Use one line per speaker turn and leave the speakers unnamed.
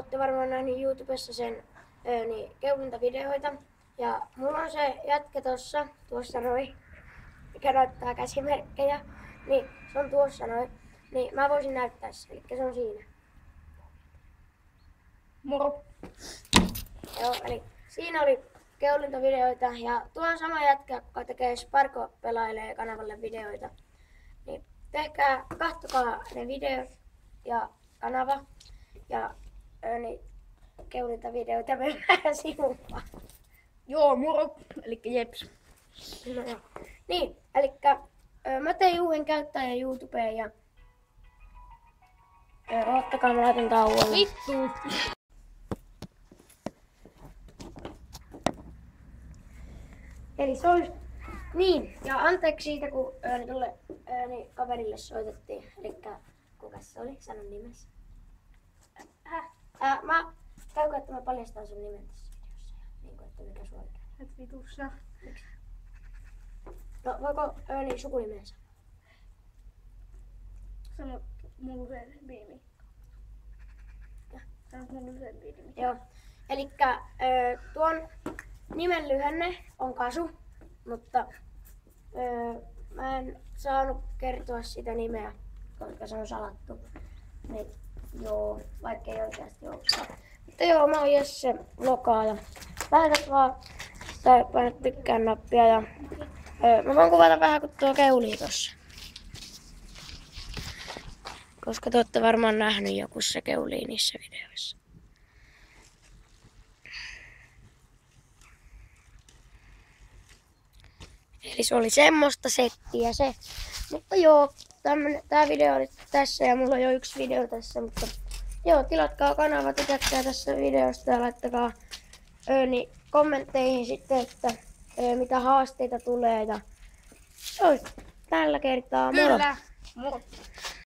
ootte varmaan nähnyt YouTubessa sen keuluntavideoita. Ja mulla on se jätkä tuossa noin, mikä näyttää käsimerkkejä. Niin se on tuossa noin. Niin mä voisin näyttää se, eli se on siinä.
Moro.
Joo, eli siinä oli keuluntavideoita ja tuo on sama jätkä, joka tekee Sparko pelailee kanavalle videoita. Niin tehkää, kattokaa ne videot ja kanava ja niin keuluntavideoita vähän sivulla.
Joo, moro. Elikkä jeps.
No, joo. Niin, elikkä mä tein uuden käyttäjän YouTubeen ja oottakaa, mä laitan tauolle.
Vittu.
Eli se olisi niin, ja anteeksi siitä, kun tuolle kaverille soitettiin. Elikkä kukas se oli? Sano nimessä. Käykö, että mä paljastan sun nimen tässä videossa ja niin kuin, että mikä sua oikein.
Et vitussa.
Miksi? No voiko sukunimen sanoa?
Sano mulle sen biimi. Sano mulle sen biimi.
Joo. Elikkä tuon nimen lyhenne on Kasu, mutta mä en saanut kertoa sitä nimeä, koska se on salattu. Niin, joo, vaikka ei oikeasti olekaan. Mutta joo, mä oon Jesse Lokaa ja lähetät vaan tai painat tykkään nappia ja mä voin kuvata vähän kun tuo keulii tossa. Koska te ootte varmaan nähnyt joku se keulii niissä videoissa. Eli se oli semmoista settiä se. Mutta joo, tää video oli tässä ja mulla on jo yksi video tässä, mutta joo, tilatkaa kanava, tykätkää tässä videosta ja laittakaa kommentteihin sitten, että mitä haasteita tulee ja se olisi tällä kertaa. Moro!
Kyllä. Moro.